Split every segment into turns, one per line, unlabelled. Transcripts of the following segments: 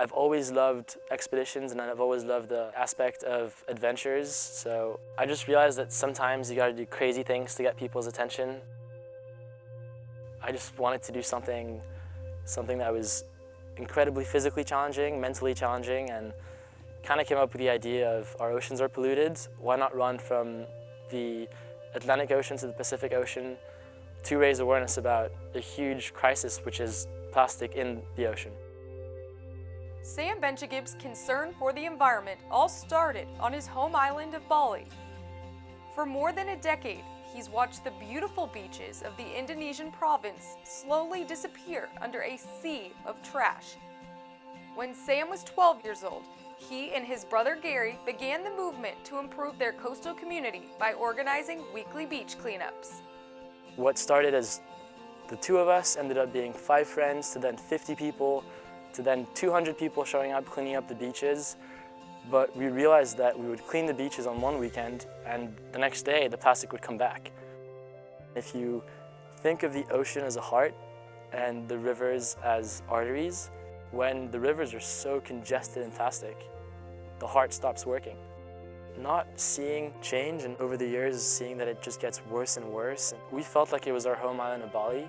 I've always loved expeditions and I've always loved the aspect of adventures, so I just realized that sometimes you gotta do crazy things to get people's attention. I just wanted to do something that was incredibly physically challenging, mentally challenging, and kind of came up with the idea of our oceans are polluted. Why not run from the Atlantic Ocean to the Pacific Ocean to raise awareness about a huge crisis, which is plastic in the ocean.
Sam Bencheghib's concern for the environment all started on his home island of Bali. For more than a decade, he's watched the beautiful beaches of the Indonesian province slowly disappear under a sea of trash. When Sam was 12 years old, he and his brother Gary began the movement to improve their coastal community by organizing weekly beach cleanups.
What started as the two of us ended up being 5 friends, to then 50 people, to then 200 people showing up, cleaning up the beaches. But we realized that we would clean the beaches on one weekend and the next day the plastic would come back. If you think of the ocean as a heart and the rivers as arteries, when the rivers are so congested in plastic, the heart stops working. Not seeing change, and over the years seeing that it just gets worse and worse. We felt like it was our home island of Bali,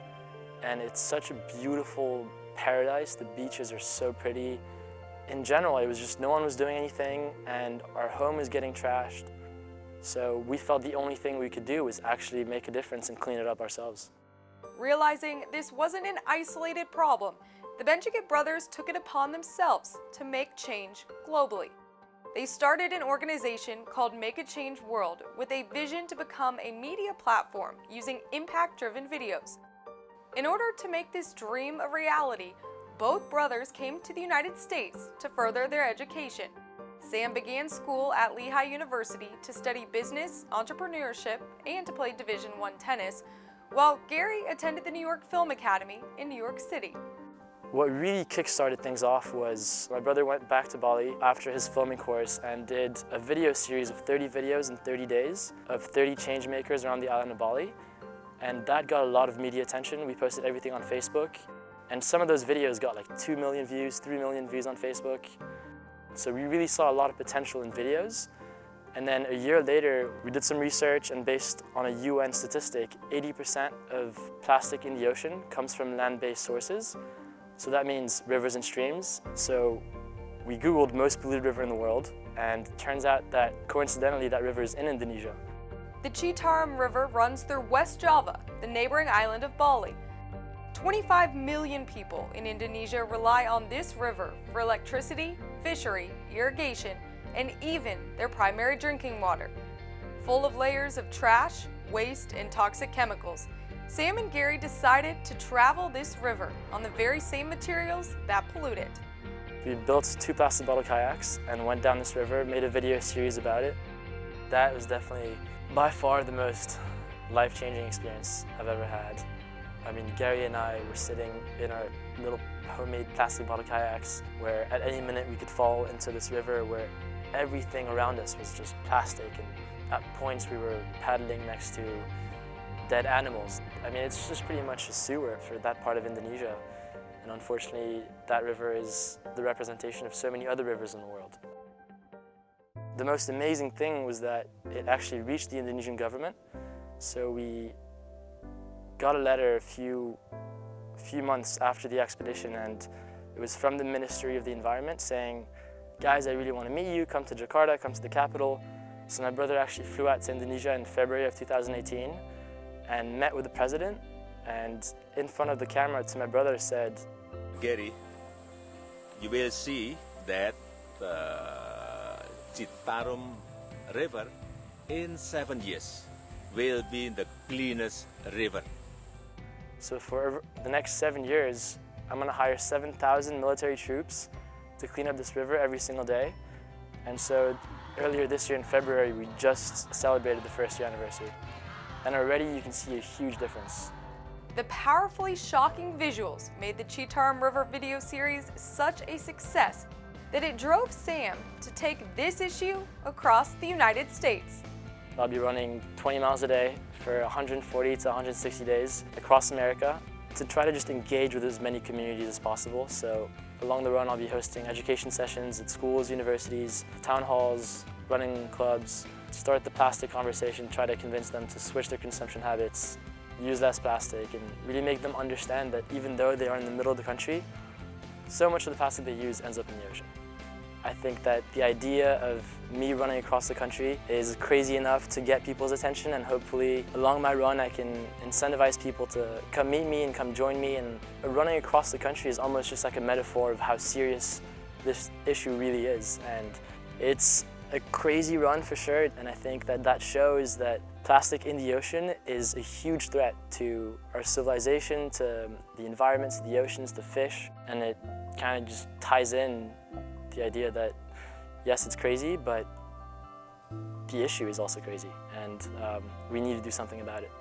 and it's such a beautiful paradise. The beaches are so pretty. In general, it was just no one was doing anything and our home was getting trashed. So we felt the only thing we could do was actually make a difference and clean it up ourselves.
Realizing this wasn't an isolated problem, the Bencheghib brothers took it upon themselves to make change globally. They started an organization called Make a Change World with a vision to become a media platform using impact-driven videos. In order to make this dream a reality, both brothers came to the United States to further their education. Sam began school at Lehigh University to study business, entrepreneurship, and to play Division I tennis, while Gary attended the New York Film Academy in New York City.
What really kick-started things off was my brother went back to Bali after his filming course and did a video series of 30 videos in 30 days of 30 change makers around the island of Bali. And that got a lot of media attention. We posted everything on Facebook. And some of those videos got like 2 million views, 3 million views on Facebook. So we really saw a lot of potential in videos. And then a year later, we did some research, and based on a UN statistic, 80% of plastic in the ocean comes from land-based sources. So that means rivers and streams. So we Googled most polluted river in the world, and it turns out that coincidentally that river is in Indonesia.
The Citarum River runs through West Java, the neighboring island of Bali. 25 million people in Indonesia rely on this river for electricity, fishery, irrigation, and even their primary drinking water. Full of layers of trash, waste, and toxic chemicals, Sam and Gary decided to travel this river on the very same materials that pollute it.
We built 2 plastic bottle kayaks and went down this river, made a video series about it. That was definitely by far the most life-changing experience I've ever had. I mean, Gary and I were sitting in our little homemade plastic bottle kayaks where at any minute we could fall into this river where everything around us was just plastic, and at points we were paddling next to dead animals. I mean, it's just pretty much a sewer for that part of Indonesia. And unfortunately, that river is the representation of so many other rivers in the world. The most amazing thing was that it actually reached the Indonesian government. So we got a letter a few months after the expedition, and it was from the Ministry of the Environment saying, guys, I really want to meet you, come to Jakarta, come to the capital. So my brother actually flew out to Indonesia in February of 2018 and met with the president, and in front of the camera to my brother said,
Gary, you will see that Citarum River in 7 years will be the cleanest river.
So for the next 7 years, I'm going to hire 7,000 military troops to clean up this river every single day. And so earlier this year in February, we just celebrated the 1st year anniversary. And already you can see a huge difference.
The powerfully shocking visuals made the Citarum River video series such a success that it drove Sam to take this issue across the United States.
I'll be running 20 miles a day for 140 to 160 days across America, to try to just engage with as many communities as possible. So along the run, I'll be hosting education sessions at schools, universities, town halls, running clubs, start the plastic conversation, try to convince them to switch their consumption habits, use less plastic, and really make them understand that even though they are in the middle of the country, so much of the plastic they use ends up in the ocean. I think that the idea of me running across the country is crazy enough to get people's attention, and hopefully along my run I can incentivize people to come meet me and come join me. And running across the country is almost just like a metaphor of how serious this issue really is. And it's a crazy run for sure, and I think that that shows that plastic in the ocean is a huge threat to our civilization, to the environment, to the oceans, to fish, and it kind of just ties in the idea that, yes, it's crazy, but the issue is also crazy, and we need to do something about it.